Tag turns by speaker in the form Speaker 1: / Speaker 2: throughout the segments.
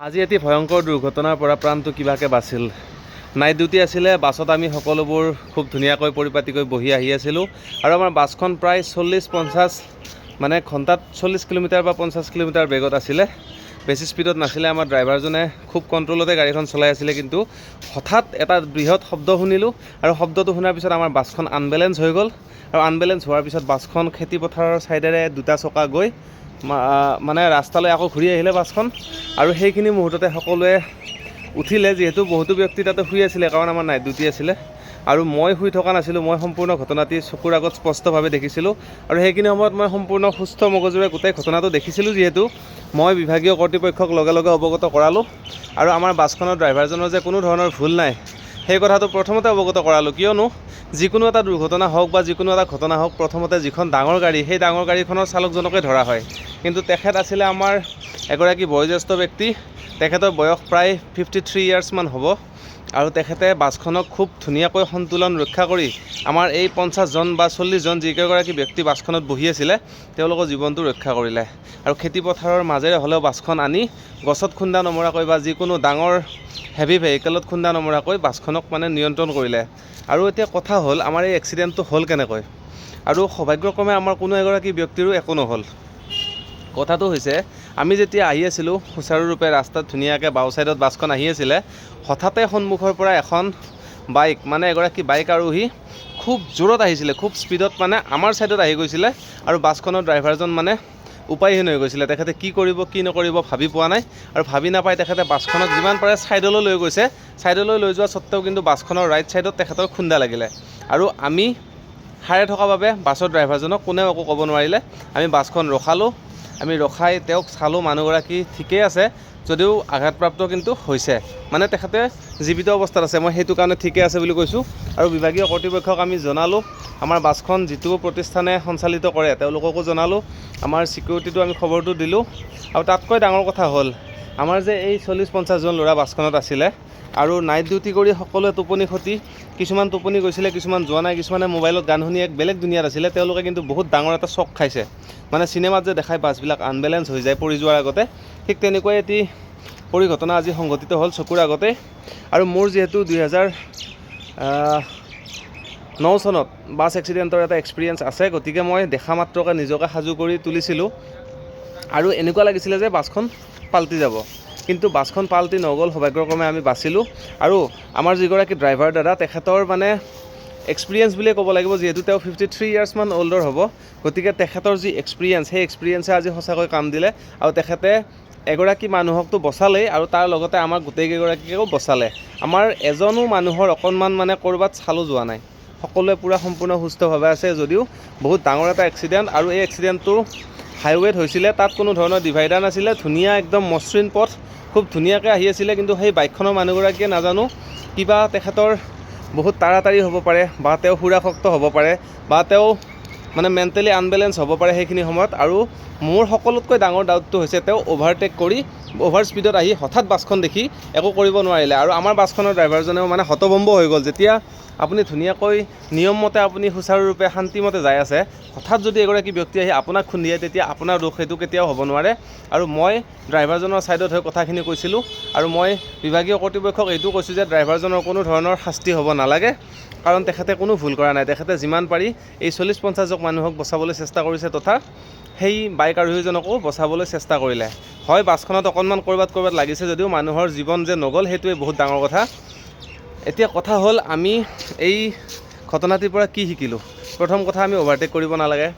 Speaker 1: আজি এটি ভয়ংকৰ দুৰ্ঘটনাৰ পৰা প্ৰাণটো কিবাকে বাচিল। নাইট ডিউটি আছিলে, বাছত আমি সকলোবোৰ খুব ধুনীয়াকৈ পৰিপাটিকৈ বহি আহি আছিলোঁ আৰু আমাৰ বাছখন প্ৰায় 40-50 মানে ঘণ্টাত 40 কিলোমিটাৰ বা 50 কিলোমিটাৰ বেগত আছিলে। বেছি স্পীডত নাছিলে। আমাৰ ড্ৰাইভাৰজনে খুব কণ্ট্ৰলতে গাড়ীখন চলাই আছিলে, কিন্তু হঠাৎ এটা বৃহৎ শব্দ শুনিলোঁ আৰু শব্দটো শুনাৰ পিছত আমাৰ বাছখন আনবেলেঞ্চ হৈ গ'ল আৰু আনবেলেঞ্চ হোৱাৰ পিছত বাছখন খেতিপথাৰৰ ছাইডেৰে দুটা চকা গৈ মানে ৰাস্তালৈ আকৌ ঘূৰি আহিলে বাছখন আৰু সেইখিনি মুহূৰ্ততে সকলোৱে উঠিলে, যিহেতু বহুতো ব্যক্তি তাতে শুই আছিলে কাৰণ আমাৰ নাইট ডিউটি আছিলে আৰু মই শুই থকা নাছিলোঁ। মই সম্পূৰ্ণ ঘটনাটি চকুৰ আগত স্পষ্টভাৱে দেখিছিলোঁ আৰু সেইখিনি সময়ত মই সম্পূৰ্ণ সুস্থ মগজুৰে গোটেই ঘটনাটো দেখিছিলোঁ, যিহেতু মই বিভাগীয় কৰ্তৃপক্ষক লগে লগে অৱগত কৰালোঁ আৰু আমাৰ বাছখনৰ ড্ৰাইভাৰজনৰ যে কোনো ধৰণৰ ভুল নাই সেই কথাটো প্ৰথমতে অৱগত কৰালোঁ। কিয়নো যিকোনো এটা দুৰ্ঘটনা হওক বা যিকোনো এটা ঘটনা হওক, প্ৰথমতে যিখন ডাঙৰ গাড়ী সেই ডাঙৰ গাড়ীখনৰ চালকজনকে ধৰা হয়, কিন্তু তেখেত আছিলে আমাৰ এগৰাকী বয়োজ্যেষ্ঠ ব্যক্তি। তেখেতৰ বয়স প্ৰায় 53 ইয়াৰ্ছমান হ'ব আৰু তেখেতে বাছখনক খুব ধুনীয়াকৈ সন্তুলন ৰক্ষা কৰি আমাৰ এই 50 জন বা 40 জন যিকেইগৰাকী ব্যক্তি বাছখনত বহি আছিলে তেওঁলোকৰ জীৱনটো ৰক্ষা কৰিলে আৰু খেতিপথাৰৰ মাজেৰে হ'লেও বাছখন আনি গছত খুন্দা নমৰাকৈ বা যিকোনো ডাঙৰ হেভি ভেহিকেলত খুন্দা নমৰাকৈ বাছখনক মানে নিয়ন্ত্ৰণ কৰিলে। আৰু এতিয়া কথা হ'ল, আমাৰ এই এক্সিডেণ্টটো হ'ল কেনেকৈ, আৰু সৌভাগ্যক্ৰমে আমাৰ কোনো এগৰাকী ব্যক্তিৰো একো নহ'ল। কথাটো হৈছে, আমি যেতিয়া আহি আছিলোঁ সুচাৰুৰূপে ৰাস্তাত ধুনীয়াকৈ বাওঁ ছাইডত বাছখন আহি আছিলে, হঠাতে সন্মুখৰ পৰা এখন বাইক মানে এগৰাকী বাইক আৰোহী খুব জোৰত আহিছিলে, খুব স্পীডত মানে আমাৰ ছাইডত আহি গৈছিলে আৰু বাছখনৰ ড্ৰাইভাৰজন মানে উপায়হীন হৈ গৈছিলে। তেখেতে কি কৰিব কি নকৰিব ভাবি পোৱা নাই আৰু ভাবি নাপায় তেখেতে বাছখনক যিমান পাৰে ছাইডলৈ লৈ গৈছে। ছাইডলৈ লৈ যোৱা স্বত্তেও কিন্তু বাছখনৰ ৰাইট ছাইডত তেখেতৰ খুন্দা লাগিলে আৰু আমি সাৰে থকা বাবে বাছৰ ড্ৰাইভাৰজনক কোনেও একো ক'ব নোৱাৰিলে। আমি বাছখন ৰখালোঁ, আমি ৰখাই তেওঁক চালোঁ, মানুহগৰাকী ঠিকেই আছে যদিও আঘাতপ্ৰাপ্ত কিন্তু হৈছে, মানে তেখেতে জীৱিত অৱস্থাত আছে। মই সেইটো কাৰণে ঠিকে আছে বুলি কৈছোঁ আৰু বিভাগীয় কৰ্তৃপক্ষক আমি জনালোঁ, আমাৰ বাছখন যিটো প্ৰতিষ্ঠানে সঞ্চালিত কৰে তেওঁলোককো জনালোঁ, আমাৰ ছিকিউৰিটিটো আমি খবৰটো দিলোঁ। আৰু তাতকৈ ডাঙৰ কথা হ'ল, আমাৰ যে এই 40-50 জন ল'ৰা বাছখনত আছিলে আৰু নাইট ডিউটি কৰি সকলোৱে টোপনি খতি, কিছুমান টোপনি গৈছিলে, কিছুমান যোৱা নাই, কিছুমানে মোবাইলত গান শুনি এক বেলেগ দুনিয়াত আছিলে। তেওঁলোকে কিন্তু বহুত ডাঙৰ এটা চক খাইছে, মানে চিনেমাত যে দেখায় বাছবিলাক আনবেলেঞ্চ হৈ যায় পৰি যোৱাৰ আগতে, ঠিক তেনেকৈ এটি পৰিঘটনা আজি সংঘটিত হ'ল চকুৰ আগতে। আৰু মোৰ যিহেতু 2009 চনত বাছ এক্সিডেণ্টৰ এটা এক্সপিৰিয়েঞ্চ আছে, গতিকে মই দেখা মাত্ৰকে নিজকে সাজু কৰি তুলিছিলোঁ আৰু এনেকুৱা লাগিছিলে যে বাছখন পাল্টি যাব, কিন্তু বাছখন পাল্টি নগ'ল। সৌভাগ্যক্ৰমে আমি বাচিলোঁ আৰু আমাৰ যিগৰাকী ড্ৰাইভাৰ দাদা, তেখেতৰ মানে এক্সপিৰিয়েঞ্চ বুলিয়ে ক'ব লাগিব, যিহেতু তেওঁ 53 ইয়াৰ্ছমান অল্ডৰ হ'ব, গতিকে তেখেতৰ যি এক্সপিৰিয়েঞ্চ সেই এক্সপিৰিয়েঞ্চে আজি সঁচাকৈ কাম দিলে আৰু তেখেতে এগৰাকী মানুহকতো বচালেই আৰু তাৰ লগতে আমাৰ গোটেইকেইগৰাকীকেও বচালে। আমাৰ এজনো মানুহৰ অকণমান মানে ক'ৰবাত চালো যোৱা নাই, সকলোৱে পূৰা সম্পূৰ্ণ সুস্থভাৱে আছে, যদিও বহুত ডাঙৰ এটা এক্সিডেণ্ট আৰু এই এক্সিডেণ্টটো হাইৱেত হৈছিলে। তাত কোনো ধৰণৰ ডিভাইডাৰ নাছিলে, ধুনীয়া একদম মসৃণ পথ, খুব ধুনীয়াকৈ আহি আছিলে, কিন্তু সেই বাইকখনৰ মানুহগৰাকীয়ে নাজানো কিবা তেখেতৰ বহুত তাড়াতাড়ি হ'ব পাৰে বা তেওঁ সুৰাসক্ত হ'ব পাৰে বা তেওঁ মানে মেণ্টেলি আনবেলেঞ্চ হ'ব পাৰে সেইখিনি সময়ত। আৰু মোৰ সকলোতকৈ ডাঙৰ ডাউটটো হৈছে তেওঁ অভাৰটেক কৰি অভাৰ স্পীডত আহি হঠাৎ বাছখন দেখি একো কৰিব নোৱাৰিলে আৰু আমাৰ বাছখনৰ ড্ৰাইভাৰজনেও মানে হতভম্ব হৈ গ'ল। যেতিয়া আপুনি ধুনীয়াকৈ নিয়মমতে আপুনি সুচাৰুৰূপে শান্তিমতে যাই আছে, হঠাৎ যদি এগৰাকী ব্যক্তি আহি আপোনাক খুন্দিয়াই, তেতিয়া আপোনাৰ দোষ সেইটো কেতিয়াও হ'ব নোৱাৰে। আৰু মই ড্ৰাইভাৰজনৰ ছাইডত হৈ কথাখিনি কৈছিলোঁ আৰু মই বিভাগীয় কৰ্তৃপক্ষক এইটো কৈছোঁ যে ড্ৰাইভাৰজনৰ কোনো ধৰণৰ শাস্তি হ'ব নালাগে, কাৰণ তেখেতে কোনো ভুল কৰা নাই। তেখেতে যিমান পাৰি এই 40-50 জন মানুহক বচাবলৈ চেষ্টা কৰিছে, তথা সেই বাইক আৰোহীজনকো বচাবলৈ চেষ্টা কৰিলে। হয়, বাছখনত অকণমান ক'ৰবাত লাগিছে যদিও মানুহৰ জীৱন যে নগ'ল সেইটোৱে বহুত ডাঙৰ কথা। এতিয়া কথা হ'ল, আমি এই ঘটনাটিৰ পৰা কি শিকিলোঁ? প্ৰথম কথা, আমি অভাৰটেক কৰিব নালাগে।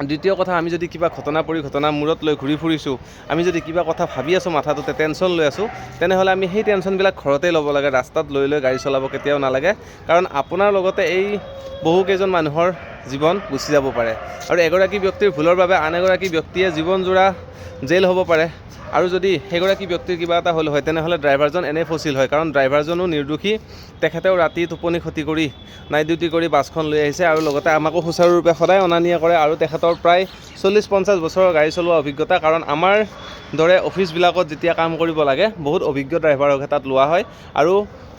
Speaker 1: দ্বিতীয় কথা, আমি যদি কিবা পৰিঘটনা মূৰত লৈ ঘূৰি ফুৰিছোঁ, আমি যদি কিবা কথা ভাবি আছোঁ, মাথাটোতে টেনশ্যন লৈ আছোঁ, তেনেহ'লে আমি সেই টেনশ্যনবিলাক ঘৰতেই ল'ব লাগে, ৰাস্তাত লৈ গাড়ী চলাব কেতিয়াও নালাগে, কাৰণ আপোনাৰ লগতে এই বহুকেইজন মানুহৰ জীৱন গুচি যাব পাৰে আৰু এগৰাকী ব্যক্তিৰ ভুলৰ বাবে আন এগৰাকী ব্যক্তিয়ে জীৱনজোৰা জেইল হ'ব পাৰে। আৰু যদি সেইগৰাকী ব্যক্তিৰ কিবা এটা হ'ল হয়, তেনেহ'লে ড্ৰাইভাৰজন এনেই ফচিল হয়, কাৰণ ড্ৰাইভাৰজনো নিৰ্দোষী। তেখেতেও ৰাতি টোপনি ক্ষতি কৰি নাইট ডিউটি কৰি বাছখন লৈ আহিছে আৰু লগতে আমাকো সুচাৰুৰূপে সদায় অনা নিয়া কৰে আৰু তেখেতৰ প্ৰায় 40-50 বছৰৰ গাড়ী চলোৱা অভিজ্ঞতা, কাৰণ আমাৰ দৰে অফিচবিলাকত যেতিয়া কাম কৰিব লাগে বহুত অভিজ্ঞ ড্ৰাইভাৰকহে তাত লোৱা হয়। আৰু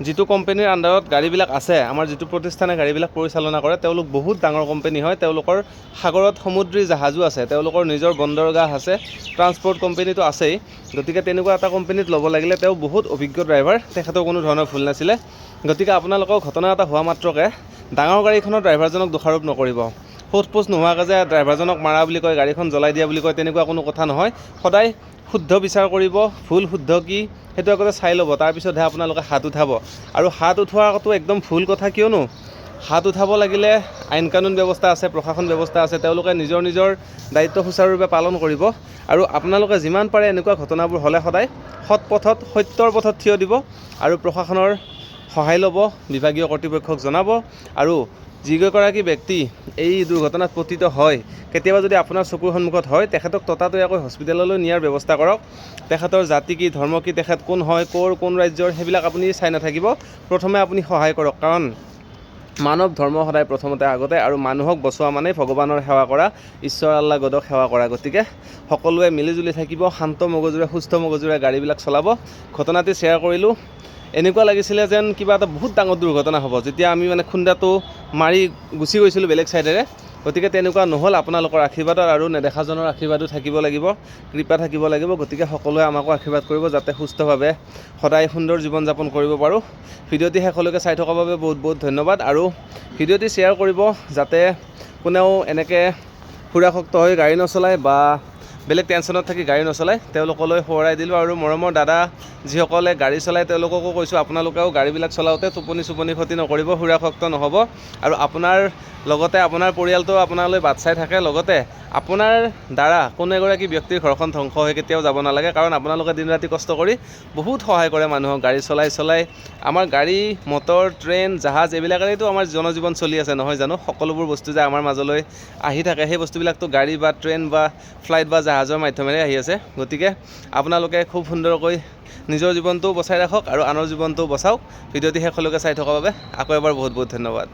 Speaker 1: যিটো কোম্পানীৰ আণ্ডাৰত গাড়ীবিলাক আছে, আমাৰ যিটো প্ৰতিষ্ঠানে গাড়ীবিলাক পৰিচালনা কৰে, তেওঁলোক বহুত ডাঙৰ কোম্পানী হয়, তেওঁলোকৰ সাগৰত সমুদ্ৰী জাহাজো আছে, তেওঁলোকৰ নিজৰ বন্দৰগাহ আছে, ট্ৰান্সপৰ্ট কোম্পানীটো আছেই, গতিকে তেনেকুৱা এটা কোম্পানীত ল'ব লাগিলে তেওঁ বহুত অভিজ্ঞ ড্ৰাইভাৰ, তেখেতৰ কোনো ধৰণৰ ভুল নাছিলে। গতিকে আপোনালোকৰ ঘটনা এটা হোৱা মাত্ৰকে ডাঙৰ গাড়ীখনৰ ড্ৰাইভাৰজনক দোষাৰোপ নকৰিব। সোধ পোছ নোহোৱাকৈ যে ড্ৰাইভাৰজনক মাৰা বুলি কয়, গাড়ীখন জ্বলাই দিয়া বুলি কয়, তেনেকুৱা কোনো কথা নহয়। সদায় শুদ্ধ বিচাৰ কৰিব, ভুল শুদ্ধ কি সেইটো আগতে চাই ল'ব, তাৰপিছতহে আপোনালোকে হাত উঠাব। আৰু হাত উঠোৱাটো একদম ভুল কথা, কিয়নো হাত উঠাব লাগিলে আইন কানুন ব্যৱস্থা আছে, প্ৰশাসন ব্যৱস্থা আছে, তেওঁলোকে নিজৰ নিজৰ দায়িত্ব সুচাৰুৰূপে পালন কৰিব। আৰু আপোনালোকে যিমান পাৰে এনেকুৱা ঘটনাবোৰ হ'লে সদায় সৎ পথত, সত্যৰ পথত থিয় দিব আৰু প্ৰশাসনৰ সহায় ল'ব, বিভাগীয় কৰ্তৃপক্ষক জনাব। আৰু যিগৰাকী ব্যক্তি এই দুৰ্ঘটনাত পতিত হয়, কেতিয়াবা যদি আপোনাৰ চকুৰ সন্মুখত হয়, তেখেতক ততাতৈয়াকৈ হস্পিটেললৈ নিয়াৰ ব্যৱস্থা কৰক। তেখেতৰ জাতি কি, ধৰ্ম কি, তেখেত কোন হয়, কোন ৰাজ্যৰ, সেইবিলাক আপুনি চাই নাথাকিব। প্ৰথমে আপুনি সহায় কৰক, কাৰণ মানৱ ধৰ্ম সদায় প্ৰথমতে আগতে, আৰু মানুহক বচোৱা মানে ভগৱানৰ সেৱা কৰা, ঈশ্বৰ আল্লাহ গডক সেৱা কৰা। গতিকে সকলোৱে মিলিজুলি থাকিব, শান্ত মগজুৰে, সুস্থ মগজুৰে গাড়ীবিলাক চলাব। ঘটনাটি শ্বেয়াৰ কৰিলোঁ। এনেকুৱা লাগিছিলে যেন কিবা এটা বহুত ডাঙৰ দুৰ্ঘটনা হ'ব, যেতিয়া আমি মানে খুন্দাটো মাৰি গুচি গৈছিলোঁ বেলেগ ছাইডেৰে। গতিকে তেনেকুৱা নহ'ল। আপোনালোকৰ আশীৰ্বাদৰ আৰু নেদেখাজনৰ আশীৰ্বাদো থাকিব লাগিব, কৃপা থাকিব লাগিব। গতিকে সকলোৱে আমাকো আশীৰ্বাদ কৰিব, যাতে সুস্থভাৱে সদায় সুন্দৰ জীৱন যাপন কৰিব পাৰোঁ। ভিডিঅ'টি শেষলৈকে চাই থকাৰ বাবে বহুত বহুত ধন্যবাদ। আৰু ভিডিঅ'টি শ্বেয়াৰ কৰিব, যাতে কোনেও এনেকৈ সুৰাসক্ত হৈ গাড়ী নচলায় বা বেলেগ টেনশ্যনত থাকি গাড়ী নচলায়। তেওঁলোকলৈ সোঁৱৰাই দিলোঁ। আৰু মৰমৰ দাদা যিসকলে গাড়ী চলায় তেওঁলোককো কৈছোঁ, আপোনালোকেও গাড়ীবিলাক চলাওঁতে টোপনি ক্ষতি নকৰিব, সুৰাসক্ত নহ'ব। আৰু আপোনাৰ লগতে আপোনাৰ পৰিয়ালটো আপোনালৈ বাট চাই থাকে। লগতে আপোনাৰ দ্বাৰা কোনো এগৰাকী ব্যক্তিৰ ঘৰখন ধ্বংস হৈ কেতিয়াও যাব নালাগে, কাৰণ আপোনালোকে দিন ৰাতি কষ্ট কৰি বহুত সহায় কৰে মানুহক গাড়ী চলাই। আমাৰ গাড়ী, মটৰ, ট্ৰেইন, জাহাজ এইবিলাকেৰেতো আমাৰ জনজীৱন চলি আছে, নহয় জানো? সকলোবোৰ বস্তু যে আমাৰ মাজলৈ আহি থাকে, সেই বস্তুবিলাকতো গাড়ী বা ট্ৰেইন বা ফ্লাইট বা জাহাজৰ মাধ্যমেৰে আহি আছে। গতিকে আপোনালোকে খুব সুন্দৰকৈ নিজৰ জীৱনটোও বচাই ৰাখক আৰু আনৰ জীৱনটোও বচাওক। ভিডিঅ'টি শেষলৈকে চাই থকাৰ বাবে আকৌ এবাৰ বহুত বহুত ধন্যবাদ।